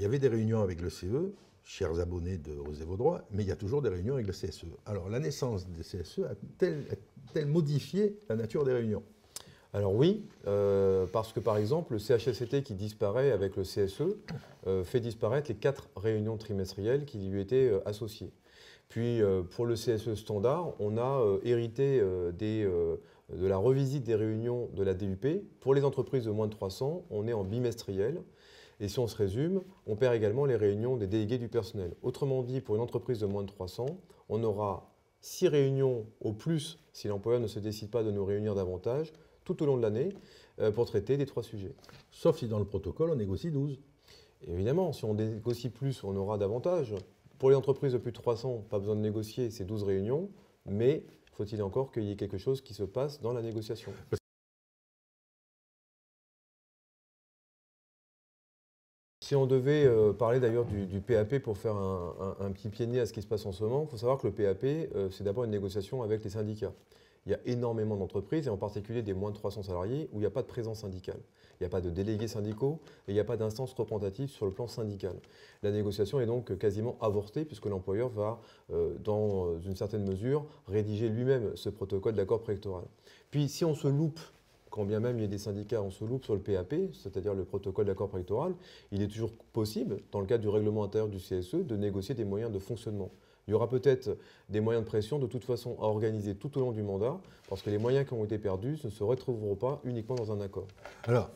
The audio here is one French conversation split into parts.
avait des réunions avec le CE, chers abonnés de Osez vos droits, mais il y a toujours des réunions avec le CSE. Alors la naissance des CSE a-t-elle modifié la nature des réunions? Alors oui, parce que par exemple, le CHSCT qui disparaît avec le CSE fait disparaître les 4 réunions trimestrielles qui lui étaient associées. Puis pour le CSE standard, on a hérité de la revisite des réunions de la DUP. Pour les entreprises de moins de 300, on est en bimestriel. Et si on se résume, on perd également les réunions des délégués du personnel. Autrement dit, pour une entreprise de moins de 300, on aura 6 réunions au plus si l'employeur ne se décide pas de nous réunir davantage tout au long de l'année pour traiter des 3 sujets. Sauf si dans le protocole, on négocie 12. Évidemment, si on négocie plus, on aura davantage. Pour les entreprises de plus de 300, pas besoin de négocier, c'est 12 réunions, mais faut-il encore qu'il y ait quelque chose qui se passe dans la négociation. Si on devait parler d'ailleurs du PAP pour faire un petit pied de nez à ce qui se passe en ce moment, il faut savoir que le PAP, c'est d'abord une négociation avec les syndicats. Il y a énormément d'entreprises, et en particulier des moins de 300 salariés, où il n'y a pas de présence syndicale. Il n'y a pas de délégués syndicaux et il n'y a pas d'instance représentative sur le plan syndical. La négociation est donc quasiment avortée puisque l'employeur va, dans une certaine mesure, rédiger lui-même ce protocole d'accord préélectoral. Puis si on se loupe, quand bien même il y a des syndicats, on se loupe sur le PAP, c'est-à-dire le protocole d'accord préélectoral, il est toujours possible, dans le cadre du règlement intérieur du CSE, de négocier des moyens de fonctionnement. Il y aura peut-être des moyens de pression de toute façon à organiser tout au long du mandat, parce que les moyens qui ont été perdus ne se retrouveront pas uniquement dans un accord. Alors,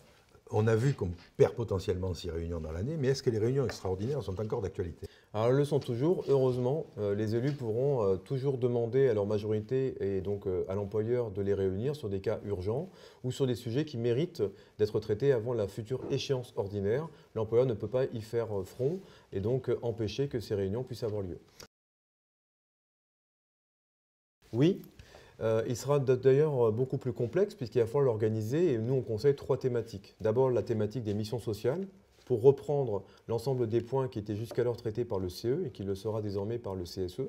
on a vu qu'on perd potentiellement 6 réunions dans l'année, mais est-ce que les réunions extraordinaires sont encore d'actualité? Alors elles le sont toujours. Heureusement, les élus pourront toujours demander à leur majorité et donc à l'employeur de les réunir sur des cas urgents ou sur des sujets qui méritent d'être traités avant la future échéance ordinaire. L'employeur ne peut pas y faire front et donc empêcher que ces réunions puissent avoir lieu. Oui, il sera d'ailleurs beaucoup plus complexe puisqu'il va falloir l'organiser et nous on conseille 3 thématiques. D'abord la thématique des missions sociales pour reprendre l'ensemble des points qui étaient jusqu'alors traités par le CE et qui le sera désormais par le CSE.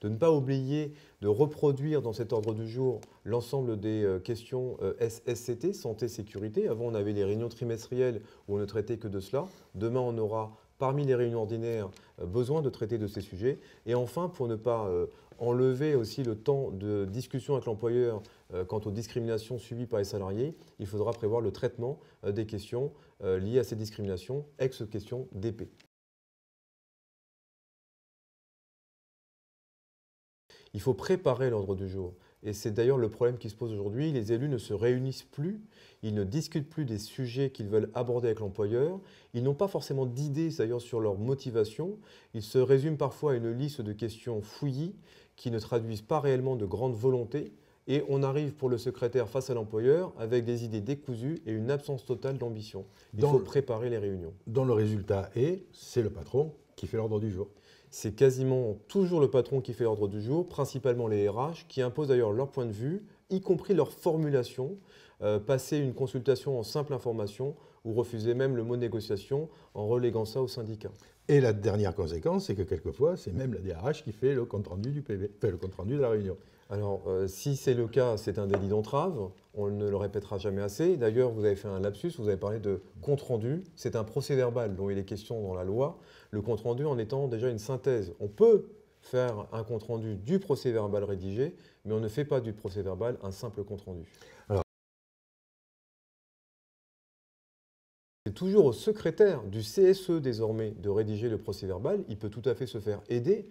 De ne pas oublier de reproduire dans cet ordre du jour l'ensemble des questions SSCT, santé-sécurité. Avant on avait les réunions trimestrielles où on ne traitait que de cela. Demain on aura parmi les réunions ordinaires besoin de traiter de ces sujets. Et enfin, pour ne pas enlever aussi le temps de discussion avec l'employeur quant aux discriminations subies par les salariés, il faudra prévoir le traitement des questions liées à ces discriminations, ex-question d'épée. Il faut préparer l'ordre du jour. Et c'est d'ailleurs le problème qui se pose aujourd'hui. Les élus ne se réunissent plus, ils ne discutent plus des sujets qu'ils veulent aborder avec l'employeur. Ils n'ont pas forcément d'idées d'ailleurs sur leur motivation. Ils se résument parfois à une liste de questions fouillis qui ne traduisent pas réellement de grande volonté. Et on arrive pour le secrétaire face à l'employeur avec des idées décousues et une absence totale d'ambition. Il faut préparer les réunions. Dont le résultat est, c'est le patron qui fait l'ordre du jour. C'est quasiment toujours le patron qui fait l'ordre du jour, principalement les RH, qui imposent d'ailleurs leur point de vue, y compris leur formulation, passer une consultation en simple information ou refuser même le mot négociation en reléguant ça au syndicat. Et la dernière conséquence, c'est que quelquefois, c'est même la DRH qui fait le compte-rendu du PV, enfin le compte-rendu de la réunion. Alors, si c'est le cas, c'est un délit d'entrave. On ne le répétera jamais assez. D'ailleurs, vous avez fait un lapsus, vous avez parlé de compte-rendu. C'est un procès-verbal dont il est question dans la loi. Le compte-rendu en étant déjà une synthèse. On peut faire un compte-rendu du procès-verbal rédigé, mais on ne fait pas du procès-verbal un simple compte-rendu. C'est toujours au secrétaire du CSE désormais de rédiger le procès-verbal. Il peut tout à fait se faire aider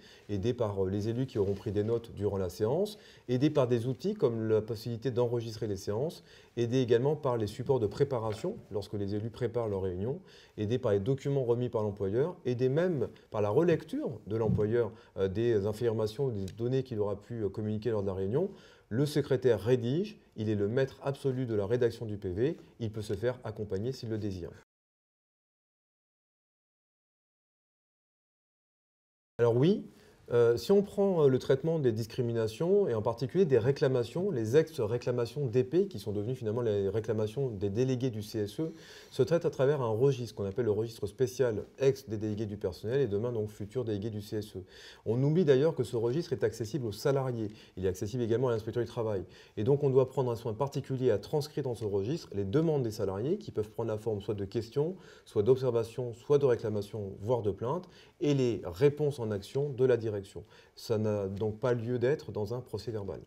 par les élus qui auront pris des notes durant la séance, aider par des outils comme la possibilité d'enregistrer les séances, aider également par les supports de préparation lorsque les élus préparent leurs réunions, aider par les documents remis par l'employeur, aider même par la relecture de l'employeur des informations, des données qu'il aura pu communiquer lors de la réunion. Le secrétaire rédige, il est le maître absolu de la rédaction du PV, il peut se faire accompagner s'il le désire. Alors oui, Si on prend le traitement des discriminations et en particulier des réclamations, les ex-réclamations d'épée, qui sont devenues finalement les réclamations des délégués du CSE, se traitent à travers un registre qu'on appelle le registre spécial ex des délégués du personnel et demain donc futurs délégués du CSE. On oublie d'ailleurs que ce registre est accessible aux salariés, il est accessible également à l'inspecteur du travail. Et donc on doit prendre un soin particulier à transcrire dans ce registre les demandes des salariés qui peuvent prendre la forme soit de questions, soit d'observations, soit de réclamations, voire de plaintes, et les réponses en action de la direction. Ça n'a donc pas lieu d'être dans un procès-verbal.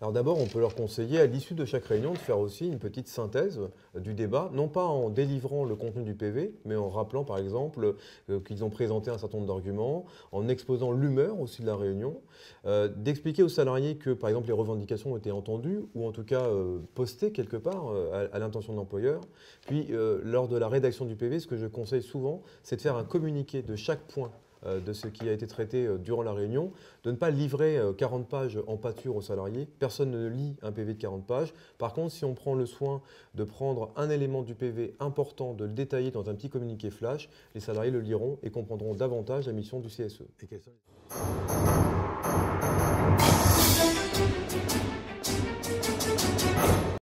Alors d'abord, on peut leur conseiller à l'issue de chaque réunion de faire aussi une petite synthèse du débat, non pas en délivrant le contenu du PV, mais en rappelant par exemple qu'ils ont présenté un certain nombre d'arguments, en exposant l'humeur aussi de la réunion, d'expliquer aux salariés que par exemple les revendications ont été entendues ou en tout cas postées quelque part à l'intention de l'employeur. Puis lors de la rédaction du PV, ce que je conseille souvent, c'est de faire un communiqué de chaque point de ce qui a été traité durant la réunion, de ne pas livrer 40 pages en pâture aux salariés. Personne ne lit un PV de 40 pages. Par contre, si on prend le soin de prendre un élément du PV important, de le détailler dans un petit communiqué flash, les salariés le liront et comprendront davantage la mission du CSE. Et quels sont les...